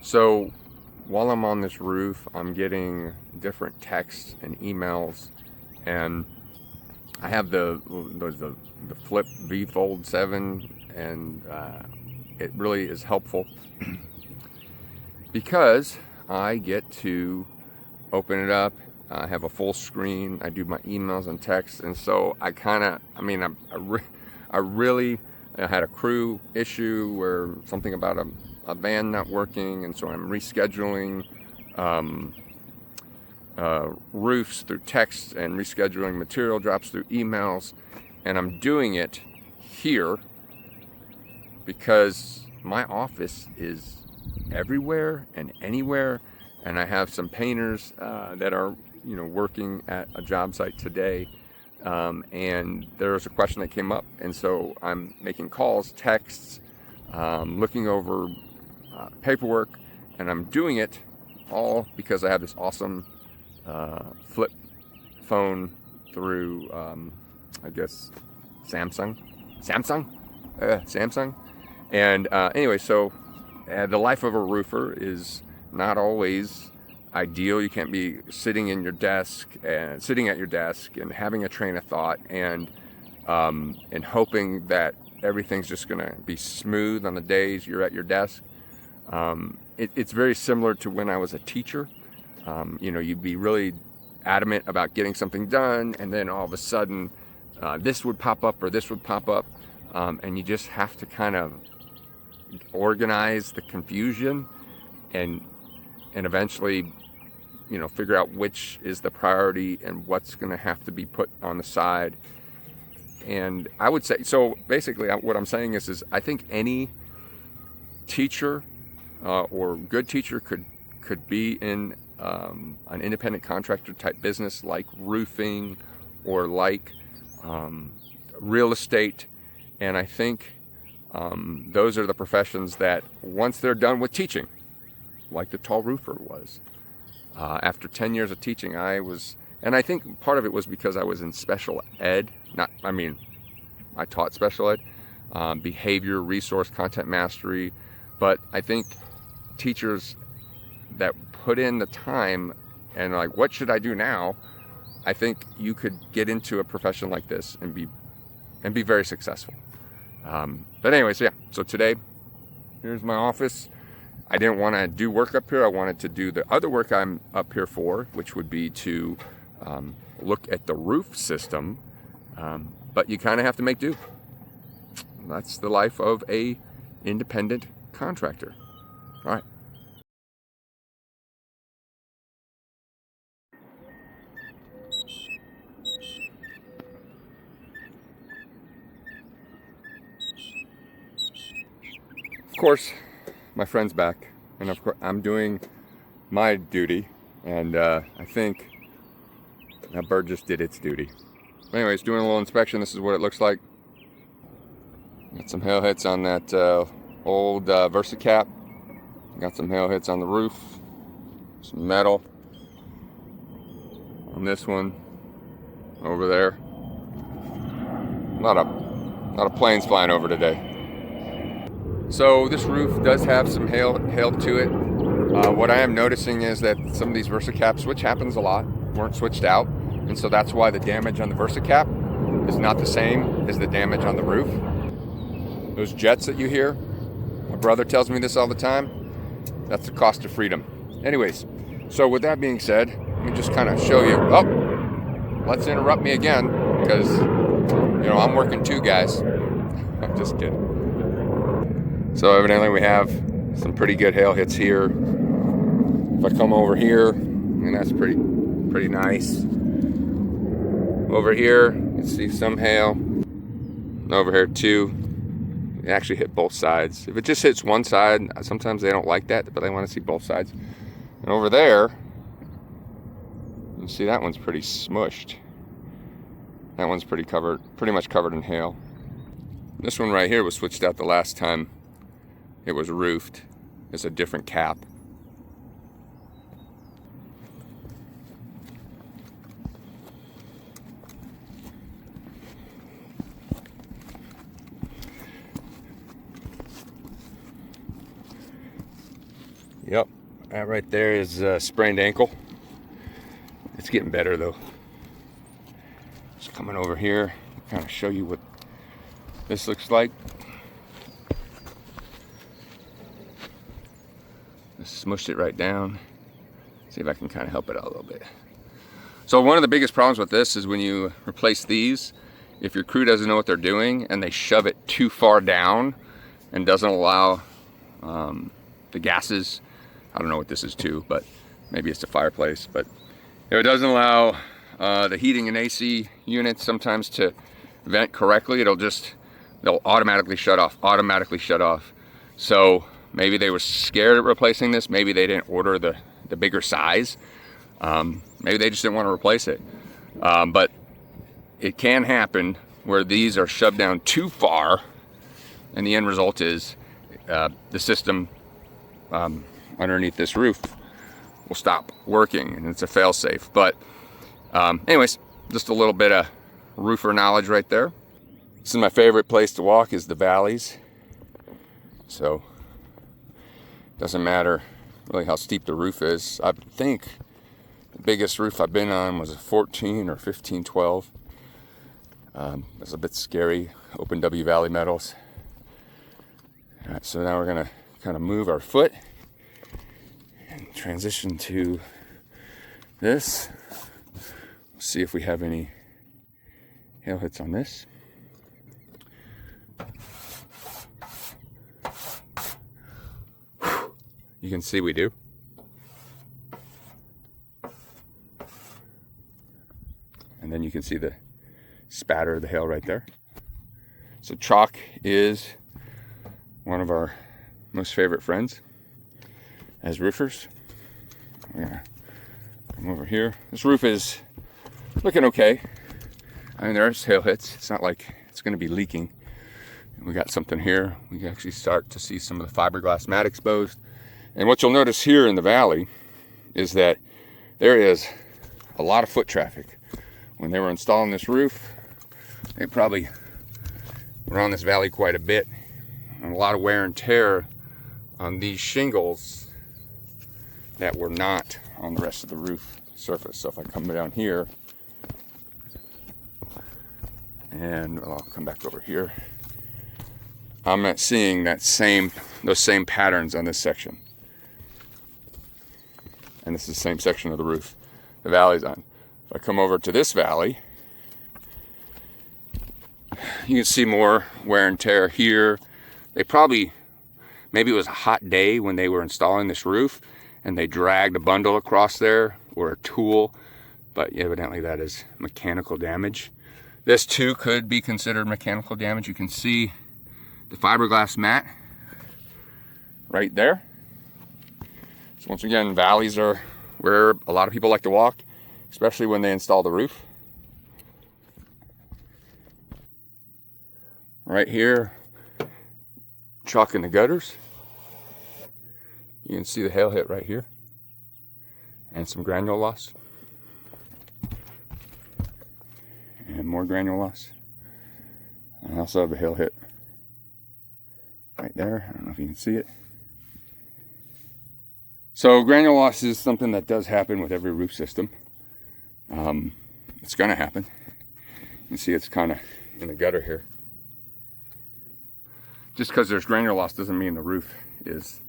So while I'm on this roof, I'm getting different texts and emails, and I have the Flip V Fold 7, and it really is helpful because I get to open it up. I have a full screen. I do my emails and texts, and so I really had a crew issue where something about a van not working, and so I'm rescheduling roofs through text and rescheduling material drops through emails, and I'm doing it here because my office is everywhere and anywhere, and I have some painters that are working at a job site today, and there was a question that came up, and so I'm making calls, texts, looking over paperwork, and I'm doing it all because I have this awesome flip phone through I guess Samsung. And anyway, so the life of a roofer is not always ideal. You can't be sitting at your desk and having a train of thought and hoping that everything's just gonna be smooth on the days you're at your desk. It's very similar to when I was a teacher. You'd be really adamant about getting something done, and then all of a sudden this would pop up or this would pop up, and you just have to kind of organize the confusion and eventually figure out which is the priority and what's going to have to be put on the side. And I would say, so basically what I'm saying is I think any teacher or good teacher could be in an independent contractor type business like roofing or like real estate. And I think those are the professions that once they're done with teaching, like the tall roofer was, after 10 years of teaching, and I think part of it was because I was in special ed. I taught special ed, behavior, resource, content mastery, but I think teachers that put in the time and like, what should I do now? I think you could get into a profession like this and be very successful. But anyways, yeah. So today, here's my office. I didn't want to do work up here. I wanted to do the other work I'm up here for, which would be to look at the roof system. But you kind of have to make do. That's the life of a independent contractor. All right. Of course, my friend's back, and of course I'm doing my duty, and I think that bird just did its duty. But anyways, doing a little inspection. This is what it looks like. Got some hail hits on that old VersaCap. Got some hail hits on the roof. Some metal on this one over there. A lot of planes flying over today. So this roof does have some hail to it. What I am noticing is that some of these VersaCaps, which happens a lot, weren't switched out, and so that's why the damage on the VersaCap is not the same as the damage on the roof. Those jets that you hear, my brother tells me this all the time, that's the cost of freedom. Anyways, so with that being said, let me just kind of show you. Oh, let's interrupt me again, because I'm working too, guys. I'm just kidding. So evidently we have some pretty good hail hits here. If I come over here, and that's pretty nice. Over here, you see some hail. And over here too. It actually hit both sides. If it just hits one side, sometimes they don't like that, but they want to see both sides. And over there, you see that one's pretty smushed. That one's pretty much covered in hail. This one right here was switched out the last time it was roofed. It's a different cap. Yep, that right there is a sprained ankle. It's getting better though. Just coming over here, kind of show you what this looks like. Just smushed it right down. See if I can kind of help it out a little bit. So one of the biggest problems with this is when you replace these, if your crew doesn't know what they're doing and they shove it too far down and doesn't allow the gases, I don't know what this is too, but maybe it's a fireplace, but if it doesn't allow the heating and AC units sometimes to vent correctly, they'll automatically shut off, So maybe they were scared of replacing this, maybe they didn't order the bigger size, maybe they just didn't want to replace it, but it can happen where these are shoved down too far, and the end result is the system underneath this roof will stop working, and it's a fail-safe. But anyways, just a little bit of roofer knowledge right there. This is my favorite place to walk, is the valleys. So doesn't matter really how steep the roof is. I think the biggest roof I've been on was a 14 or 15, 12. It's a bit scary. Open W Valley metals. All right, so now we're gonna kind of move our foot and transition to this. See if we have any hail hits on this. You can see we do. And then you can see the spatter of the hail right there. So chalk is one of our most favorite friends as roofers. We're gonna come over here. This roof is looking okay. I mean, there's hail hits. It's not like it's gonna be leaking. And we got something here. We can actually start to see some of the fiberglass mat exposed. And what you'll notice here in the valley is that there is a lot of foot traffic. When they were installing this roof, they probably were on this valley quite a bit. And a lot of wear and tear on these shingles that were not on the rest of the roof surface. So if I come down here, and I'll come back over here, I'm not seeing those same patterns on this section. And this is the same section of the roof the valley's on. If I come over to this valley, you can see more wear and tear here. Maybe it was a hot day when they were installing this roof and they dragged a bundle across there or a tool, but evidently that is mechanical damage. This too could be considered mechanical damage. You can see the fiberglass mat right there. So once again, valleys are where a lot of people like to walk, especially when they install the roof. Right here, chalk in the gutters. You can see the hail hit right here, and some granule loss, and more granule loss. I also have a hail hit right there. I don't know if you can see it. So granule loss is something that does happen with every roof system. It's going to happen. You can see it's kind of in the gutter here. Just because there's granule loss doesn't mean the roof is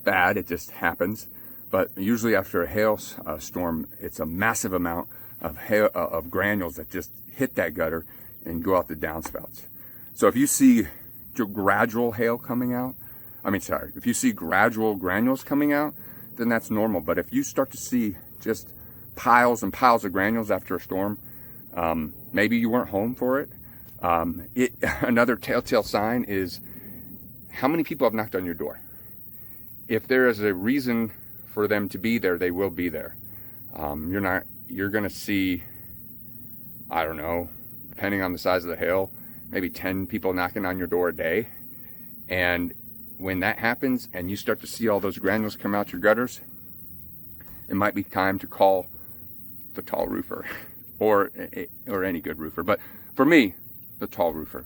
bad. It just happens. But usually after a hail storm, it's a massive amount of granules that just hit that gutter and go out the downspouts. So if you see gradual hail coming out, if you see gradual granules coming out, then that's normal. But if you start to see just piles and piles of granules after a storm, maybe you weren't home for it. Another telltale sign is how many people have knocked on your door. If there is a reason for them to be there, they will be there. You're gonna see, I don't know, depending on the size of the hail, maybe 10 people knocking on your door a day. And when that happens and you start to see all those granules come out your gutters, it might be time to call the tall roofer or any good roofer. But for me, the tall roofer.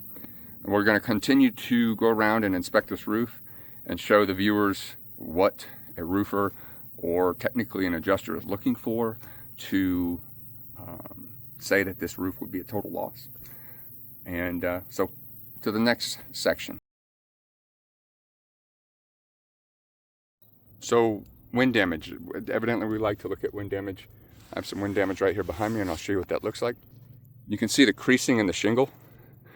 And we're going to continue to go around and inspect this roof and show the viewers what a roofer or technically an adjuster is looking for to say that this roof would be a total loss. And so to the next section. So wind damage. Evidently we like to look at wind damage. I have some wind damage right here behind me, and I'll show you what that looks like. You can see the creasing in the shingle.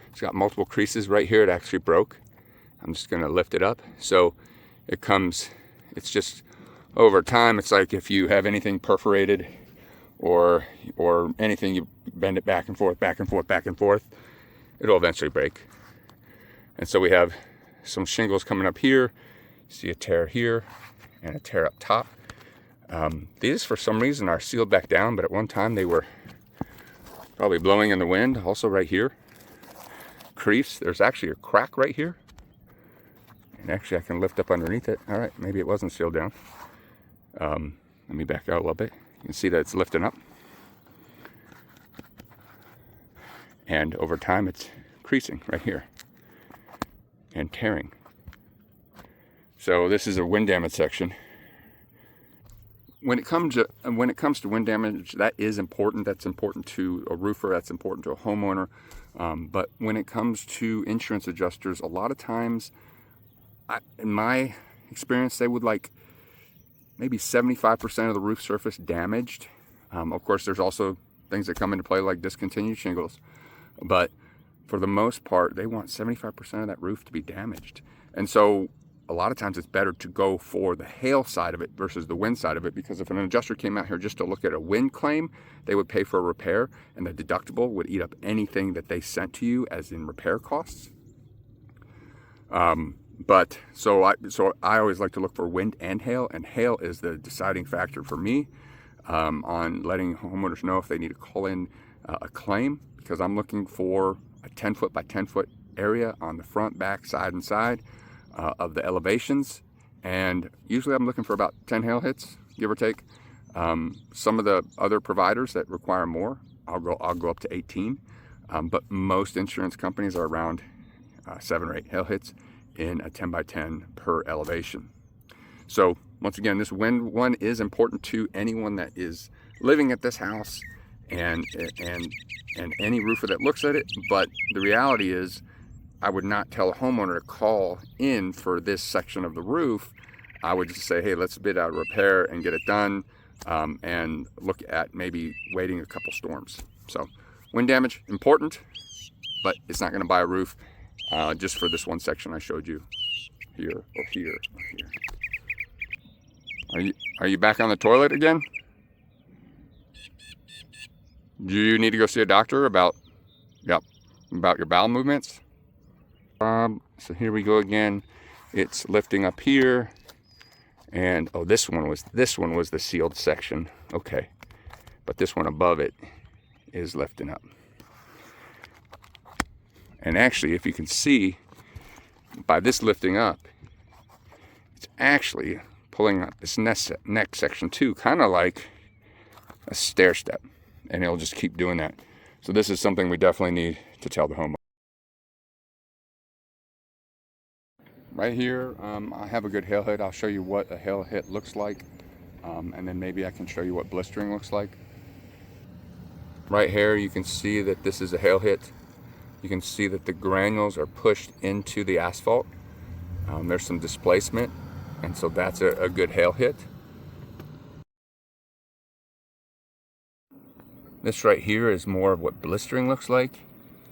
It's got multiple creases right here. It actually broke. I'm just going to lift it up. So it comes, it's just over time, it's like if you have anything perforated or anything, you bend it back and forth, back and forth, back and forth, it'll eventually break. And so we have some shingles coming up here. You see a tear here and a tear up top. These for some reason are sealed back down, but at one time they were probably blowing in the wind. Also right here, crease. There's actually a crack right here. And actually I can lift up underneath it. All right, maybe it wasn't sealed down. Let me back out a little bit. You can see that it's lifting up. And over time it's creasing right here and tearing. So this is a wind damage section. When it comes to wind damage, that is important. That's important to a roofer. That's important to a homeowner. But when it comes to insurance adjusters, a lot of times, in my experience, they would like maybe 75% of the roof surface damaged. Of course, there's also things that come into play like discontinued shingles. But for the most part, they want 75% of that roof to be damaged. And so a lot of times it's better to go for the hail side of it versus the wind side of it, because if an adjuster came out here just to look at a wind claim, they would pay for a repair, and the deductible would eat up anything that they sent to you as in repair costs. So I always like to look for wind and hail is the deciding factor for me on letting homeowners know if they need to call in a claim, because I'm looking for a 10 foot by 10 foot area on the front, back, side, and side of the elevations, and usually I'm looking for about 10 hail hits, give or take. Some of the other providers that require more, I'll go up to 18, but most insurance companies are around 7 or 8 hail hits in a 10 by 10 per elevation. So once again, this wind one is important to anyone that is living at this house and any roofer that looks at it. But the reality is, I would not tell a homeowner to call in for this section of the roof. I would just say, hey, let's bid out a repair and get it done, and look at maybe waiting a couple storms. So wind damage, important, but it's not going to buy a roof just for this one section I showed you here or here or here. Are you back on the toilet again? Do you need to go see a doctor about your bowel movements? So here we go again. It's lifting up here, and oh, this one was the sealed section. Okay, but this one above it is lifting up. And actually, if you can see by this lifting up, it's actually pulling up this neck section too, kind of like a stair step, and it'll just keep doing that. So this is something we definitely need to tell the homeowner. Right here, I have a good hail hit. I'll show you what a hail hit looks like, and then maybe I can show you what blistering looks like. Right here, you can see that this is a hail hit. You can see that the granules are pushed into the asphalt. There's some displacement, and so that's a good hail hit. This right here is more of what blistering looks like.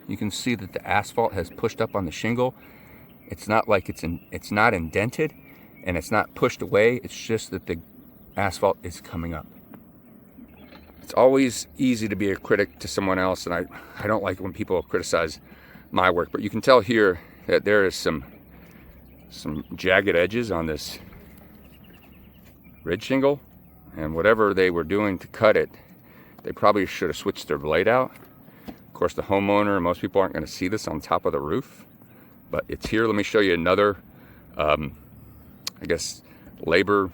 You can see that the asphalt has pushed up on the shingle. It's not like it's not indented and it's not pushed away. It's just that the asphalt is coming up. It's always easy to be a critic to someone else, and I don't like when people criticize my work, but you can tell here that there is some jagged edges on this ridge shingle, and whatever they were doing to cut it, they probably should have switched their blade out. Of course, the homeowner and most people aren't going to see this on top of the roof, but it's here. Let me show you another, I guess, labor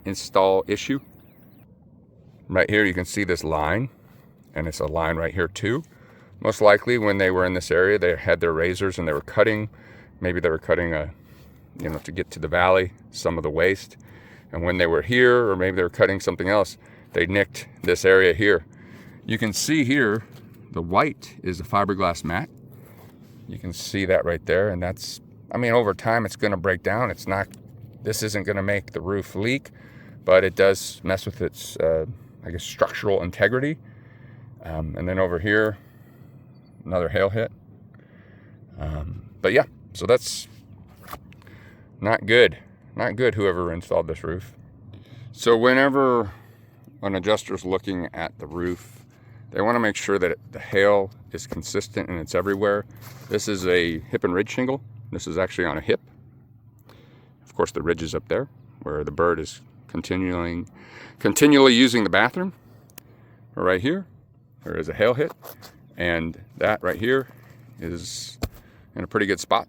install issue. Right here, you can see this line, and it's a line right here too. Most likely, when they were in this area, they had their razors and they were cutting. Maybe they were cutting to get to the valley, some of the waste. And when they were here, or maybe they were cutting something else, they nicked this area here. You can see here, the white is a fiberglass mat. You can see that right there, and that's, I mean, over time it's gonna break down. It's not, this isn't gonna make the roof leak, but it does mess with its, I guess, structural integrity. And then over here, another hail hit. But yeah, so that's not good. Not good, whoever installed this roof. So whenever an adjuster's looking at the roof, they want to make sure that the hail is consistent and it's everywhere. This is a hip and ridge shingle. This is actually on a hip. Of course, the ridge is up there where the bird is continually using the bathroom. Right here, there is a hail hit, and that right here is in a pretty good spot.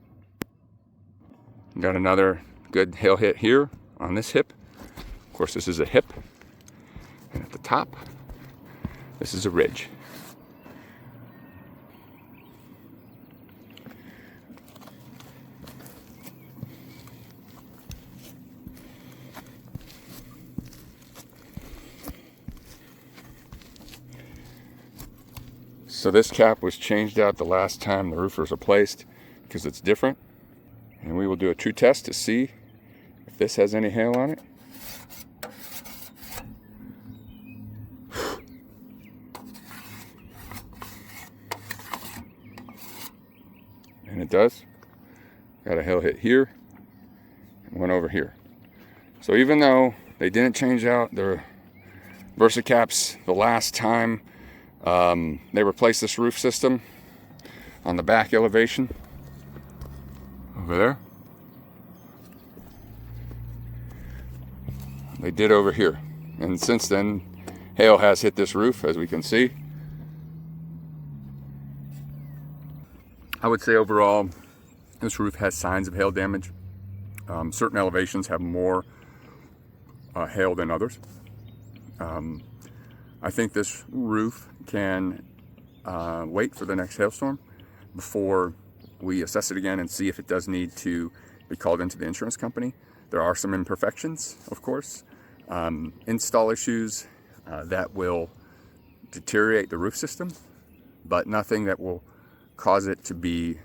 Got another good hail hit here on this hip. Of course, this is a hip, and at the top, this is a ridge. So this cap was changed out the last time the roof was replaced because it's different. And we will do a true test to see if this has any hail on it. And it does. Got a hail hit here and one over here. So even though they didn't change out their VersaCaps the last time they replaced this roof system on the back elevation over there, they did over here. And since then, hail has hit this roof, as we can see. I would say overall, this roof has signs of hail damage. Certain elevations have more hail than others. I think this roof can wait for the next hailstorm before we assess it again and see if it does need to be called into the insurance company. There are some imperfections, of course, install issues that will deteriorate the roof system, but nothing that will cause it to be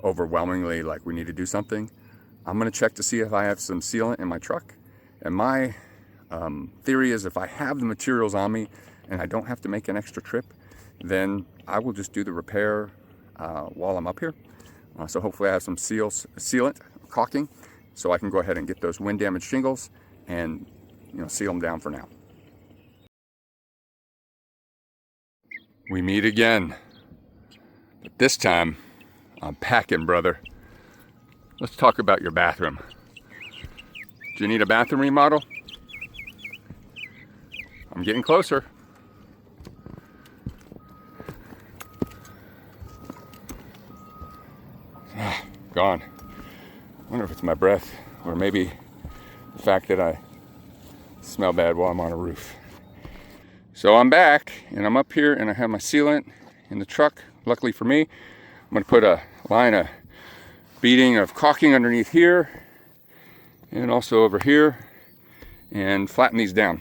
overwhelmingly like we need to do something. I'm going to check to see if I have some sealant in my truck, and my theory is if I have the materials on me and I don't have to make an extra trip, then I will just do the repair while I'm up here. So hopefully I have some sealant, caulking, so I can go ahead and get those wind damaged shingles and seal them down for now. We meet again, but this time I'm packing, brother. Let's talk about your bathroom. Do you need a bathroom remodel? I'm getting closer. Gone. I wonder if it's my breath or maybe the fact that I smell bad while I'm on a roof. So I'm back and I'm up here and I have my sealant in the truck. Luckily for me, I'm going to put a line of beading of caulking underneath here and also over here and flatten these down.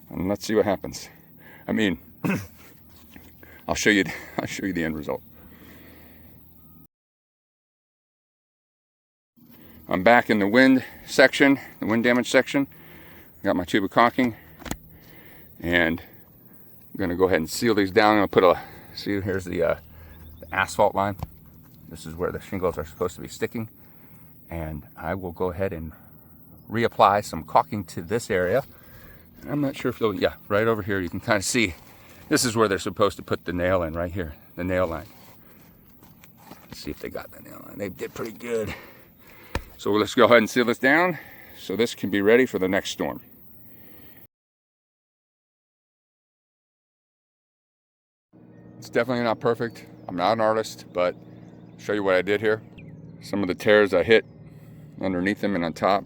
And let's see what happens. I mean, I'll show you the end result. I'm back in the wind section, the wind damage section. Got my tube of caulking, and I'm going to go ahead and seal these down. I'm going to put see, here's the asphalt line. This is where the shingles are supposed to be sticking, and I will go ahead and reapply some caulking to this area. I'm not sure if you'll, yeah, right over here you can kind of see this is where they're supposed to put the nail in, right here, the nail line. Let's see if they got the nail line. They did pretty good. So let's go ahead and seal this down so this can be ready for the next storm. It's definitely not perfect. I'm not an artist, but I'll show you what I did here. Some of the tears I hit underneath them and on top.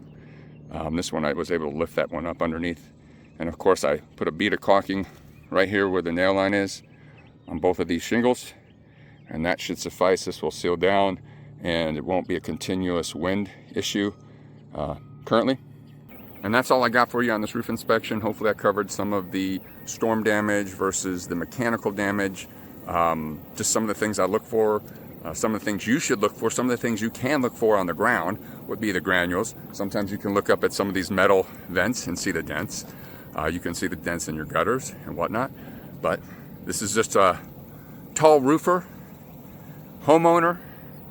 This one I was able to lift that one up underneath. And of course I put a bead of caulking right here where the nail line is on both of these shingles. And that should suffice. This will seal down and it won't be a continuous wind issue currently. And that's all I got for you on this roof inspection. Hopefully I covered some of the storm damage versus the mechanical damage. Just some of the things I look for, some of the things you should look for, some of the things you can look for on the ground would be the granules. Sometimes you can look up at some of these metal vents and see the dents. You can see the dents in your gutters and whatnot. But this is just a tall roofer, homeowner,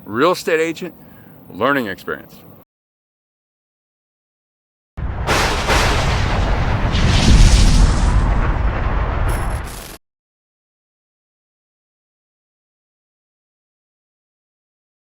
real estate agent, learning experience.